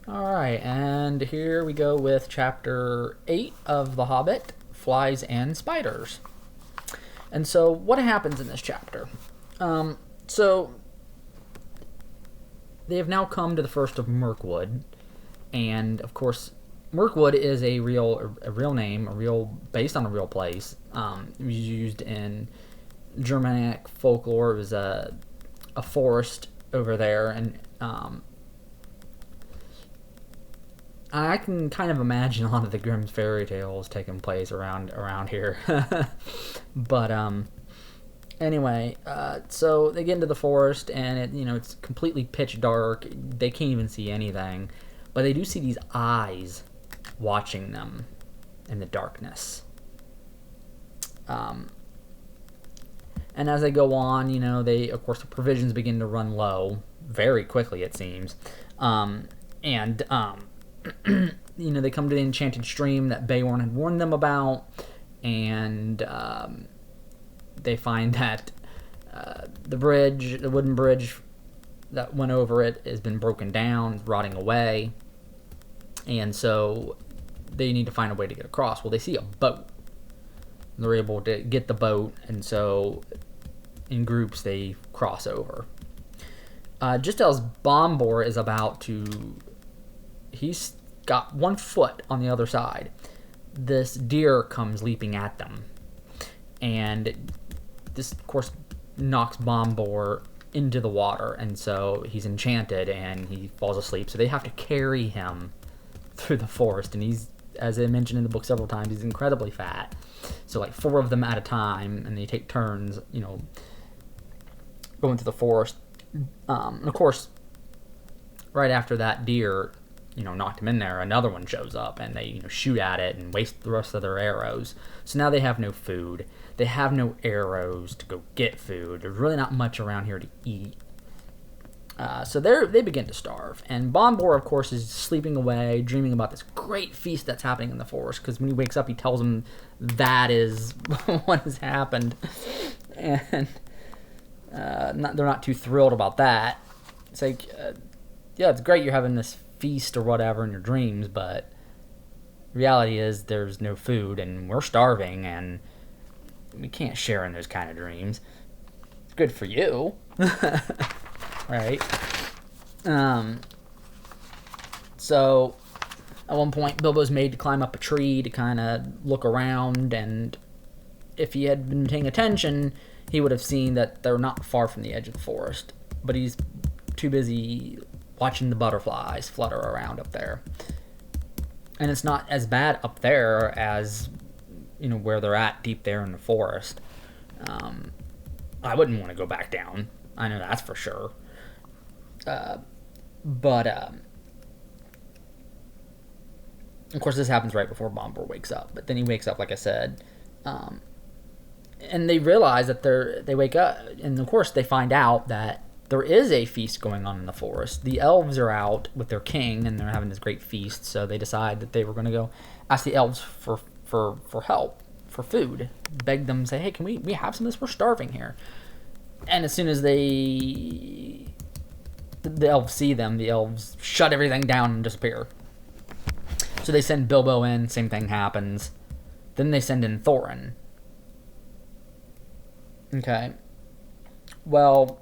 Alright, and here we go with chapter 8 of The Hobbit, Flies and Spiders. And so, what happens in this chapter? So, they have now come to the first of Mirkwood, and of course, Mirkwood is a real name, based on a real place. It was used in Germanic folklore. It was a forest over there, and I can kind of imagine a lot of the Grimm's fairy tales taking place around here. But anyway, so they get into the forest, and it's completely pitch dark. They can't even see anything, but they do see these eyes watching them in the darkness. And as they go on, they, of course, the provisions begin to run low very quickly, it seems. They come to the enchanted stream that Beorn had warned them about, and they find that the wooden bridge that went over it has been broken down, it's rotting away, and so they need to find a way to get across. Well, they see a boat. They're able to get the boat, and so in groups they cross over. Just as Bombur is about to... He's got one foot on the other side. This deer comes leaping at them. And this, of course, knocks Bombur into the water. And so he's enchanted and he falls asleep. So they have to carry him through the forest. And he's, as I mentioned in the book several times, he's incredibly fat. So like 4 of them at a time. And they take turns, going through the forest. And of course, right after that deer... knocked him in there, another one shows up, and they, shoot at it and waste the rest of their arrows. So now they have no food. They have no arrows to go get food. There's really not much around here to eat. So they begin to starve. And Bombur, of course, is sleeping away, dreaming about this great feast that's happening in the forest, because when he wakes up, he tells them that is what has happened. And they're not too thrilled about that. It's like, yeah, it's great you're having this feast or whatever in your dreams, but reality is there's no food and we're starving and we can't share in those kind of dreams. It's good for you. Right? So at one point Bilbo's made to climb up a tree to kind of look around, and if he had been paying attention he would have seen that they're not far from the edge of the forest, but he's too busy watching the butterflies flutter around up there. And it's not as bad up there as, where they're at deep there in the forest. I wouldn't want to go back down. I know that's for sure. Of course, this happens right before Bombur wakes up. But then he wakes up, like I said. And they realize that they wake up. And, of course, they find out that there is a feast going on in the forest. The elves are out with their king, and they're having this great feast, so they decide that they were going to go ask the elves for help, for food. Beg them, say, hey, can we have some of this? We're starving here. And as soon as the elves see them, the elves shut everything down and disappear. So they send Bilbo in, same thing happens. Then they send in Thorin. Okay. Well...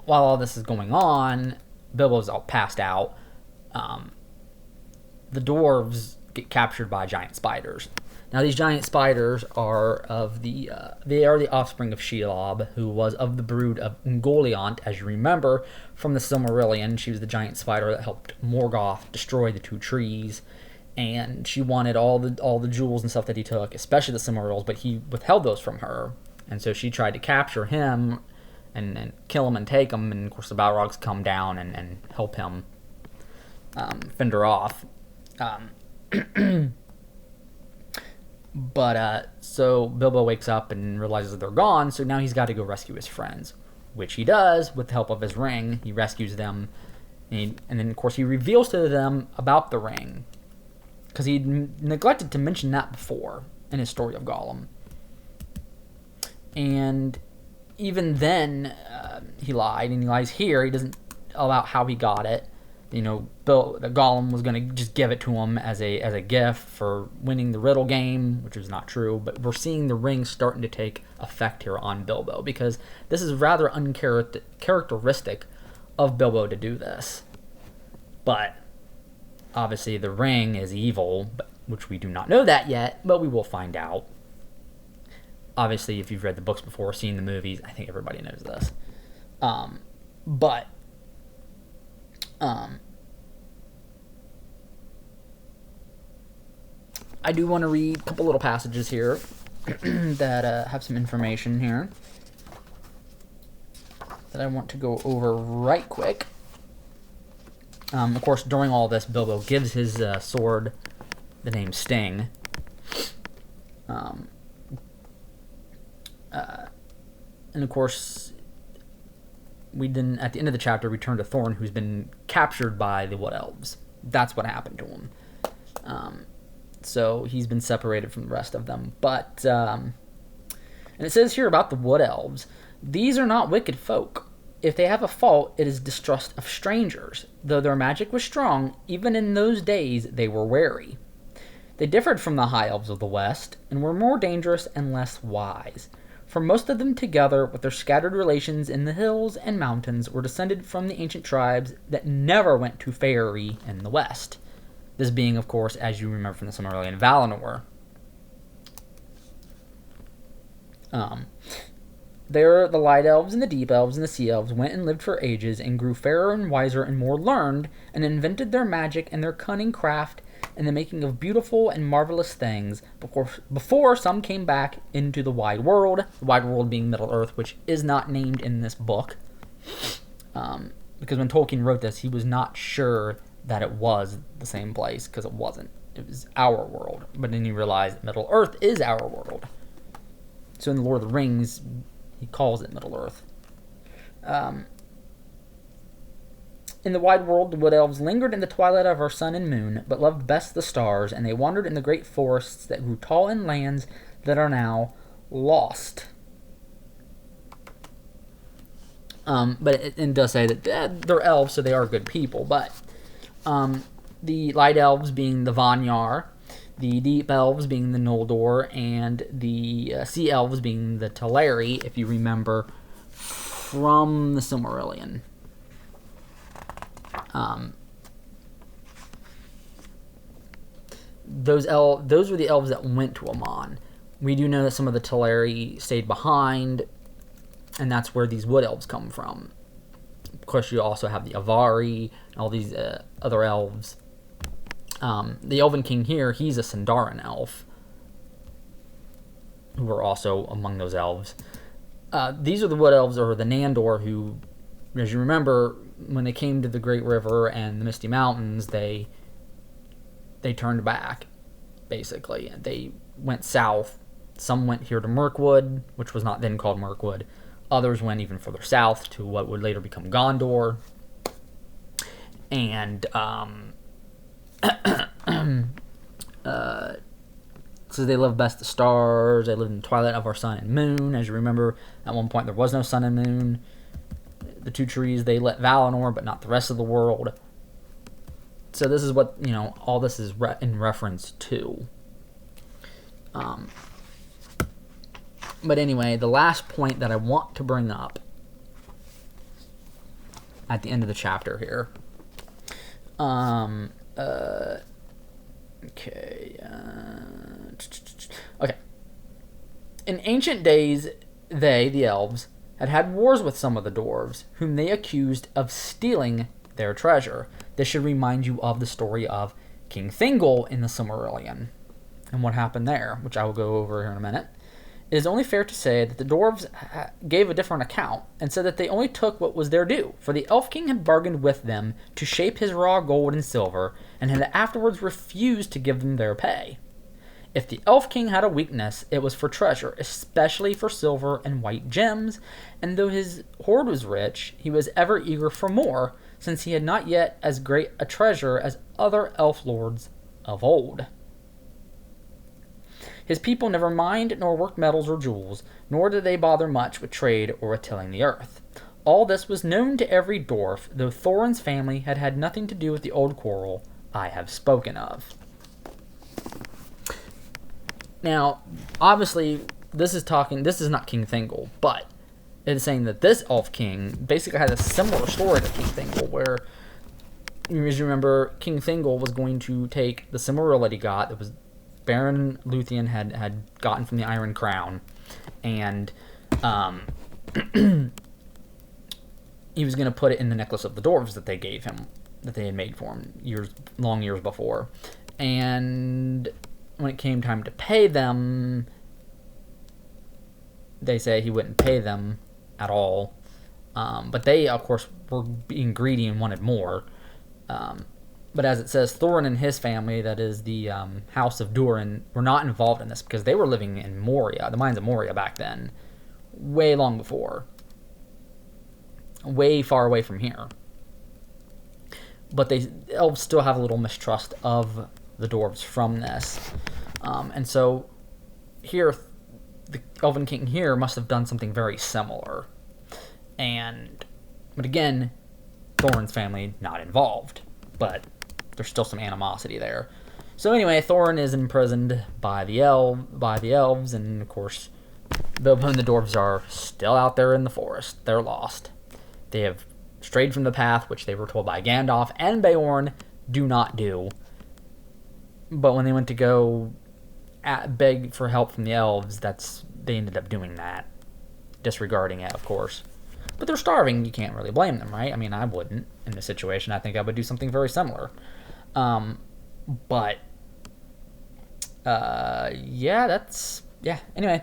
while all this is going on, Bilbo's all passed out. The dwarves get captured by giant spiders. Now, these giant spiders are they are the offspring of Shelob, who was of the brood of Ungoliant, as you remember from the Silmarillion. She was the giant spider that helped Morgoth destroy the 2 trees, and she wanted all the jewels and stuff that he took, especially the Silmarils, but he withheld those from her, and so she tried to capture him and kill him and take him, and of course the Balrogs come down and help him fend her off. So Bilbo wakes up and realizes that they're gone, so now he's got to go rescue his friends, which he does with the help of his ring. He rescues them, and then of course he reveals to them about the ring, because he neglected to mention that before in his story of Gollum. And even then, he lied, and he lies here. He doesn't about how he got it. the Gollum was going to just give it to him as a gift for winning the riddle game, which was not true. But we're seeing the ring starting to take effect here on Bilbo, because this is rather uncharacteristic of Bilbo to do this. But obviously the ring is evil, which we do not know that yet, but we will find out. Obviously, if you've read the books before, seen the movies, I think everybody knows this. I do want to read a couple little passages here that have some information here that I want to go over right quick. Of course, during all this, Bilbo gives his sword the name Sting. And of course, we then, at the end of the chapter, return to Thorin, who's been captured by the Wood Elves. That's what happened to him. So he's been separated from the rest of them. But, and it says here about the Wood Elves, these are not wicked folk. If they have a fault, it is distrust of strangers. Though their magic was strong, even in those days they were wary. They differed from the High Elves of the West, and were more dangerous and less wise. For most of them, together with their scattered relations in the hills and mountains, were descended from the ancient tribes that never went to Faerie in the West. This being, of course, as you remember from the Silmarillion, Valinor. There, the Light Elves and the Deep Elves and the Sea Elves went and lived for ages, and grew fairer and wiser and more learned, and invented their magic and their cunning craft and the making of beautiful and marvelous things before some came back into the wide world being Middle-earth, which is not named in this book. Because when Tolkien wrote this, he was not sure that it was the same place, because it wasn't. It was our world. But then he realized Middle-earth is our world. So in The Lord of the Rings, he calls it Middle-earth. In the wide world, the Wood Elves lingered in the twilight of our sun and moon, but loved best the stars, and they wandered in the great forests that grew tall in lands that are now lost. But it does say that they're elves, so they are good people. But the Light Elves being the Vanyar, the Deep Elves being the Noldor, and the Sea Elves being the Teleri, if you remember from the Silmarillion. Those were the elves that went to Aman. We do know that some of the Teleri stayed behind, and that's where these Wood Elves come from. Of course, you also have the Avari, and all these other elves. The Elven King here, he's a Sindarin elf, who are also among those elves. These are the Wood Elves, or the Nandor, who, as you remember, when they came to the Great River and the Misty Mountains, they turned back, basically. They went south. Some went here to Mirkwood, which was not then called Mirkwood. Others went even further south to what would later become Gondor. And so they lived best the stars. They lived in the twilight of our sun and moon. As you remember, at one point there was no sun and moon. The two trees, they let Valinor, but not the rest of the world. So this is what, all this is in reference to. But anyway, the last point that I want to bring up at the end of the chapter here. Okay. In ancient days, they, the elves, had wars with some of the dwarves, whom they accused of stealing their treasure. This should remind you of the story of King Thingol in the Silmarillion, and what happened there, which I will go over here in a minute. It is only fair to say that the dwarves gave a different account, and said that they only took what was their due, for the Elf King had bargained with them to shape his raw gold and silver, and had afterwards refused to give them their pay. If the Elf King had a weakness, it was for treasure, especially for silver and white gems, and though his hoard was rich, he was ever eager for more, since he had not yet as great a treasure as other elf lords of old. His people never mined nor worked metals or jewels, nor did they bother much with trade or with tilling the earth. All this was known to every dwarf, though Thorin's family had had nothing to do with the old quarrel I have spoken of. Now, obviously, this is not King Thingol, but it is saying that this elf king basically had a similar story to King Thingol, where, as you remember, King Thingol was going to take the Silmaril that he got, that was Baron Luthien had gotten from the Iron Crown, and he was going to put it in the Necklace of the Dwarves that they gave him, that they had made for him long years before. And when it came time to pay them, they say he wouldn't pay them at all. But they, of course, were being greedy and wanted more. But as it says, Thorin and his family, that is the House of Durin, were not involved in this because they were living in Moria, the mines of Moria back then, way long before. Way far away from here. But the elves still have a little mistrust of the dwarves from this. And so here, the Elven King here must have done something very similar. But again, Thorin's family not involved. But there's still some animosity there. So anyway, Thorin is imprisoned by the elves, and of course, Bilbo and the dwarves are still out there in the forest. They're lost. They have strayed from the path, which they were told by Gandalf and Beorn, do not do. But when they went to go beg for help from the elves, they ended up doing that. Disregarding it, of course. But they're starving, you can't really blame them, right? I mean, I wouldn't in this situation. I think I would do something very similar. Anyway,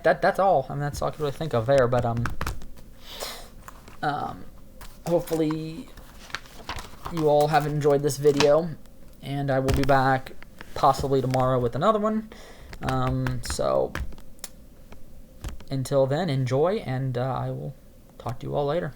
that's all. I mean, that's all I could really think of there, but, hopefully you all have enjoyed this video, and I will be back possibly tomorrow with another one. So until then, enjoy, and I will talk to you all later.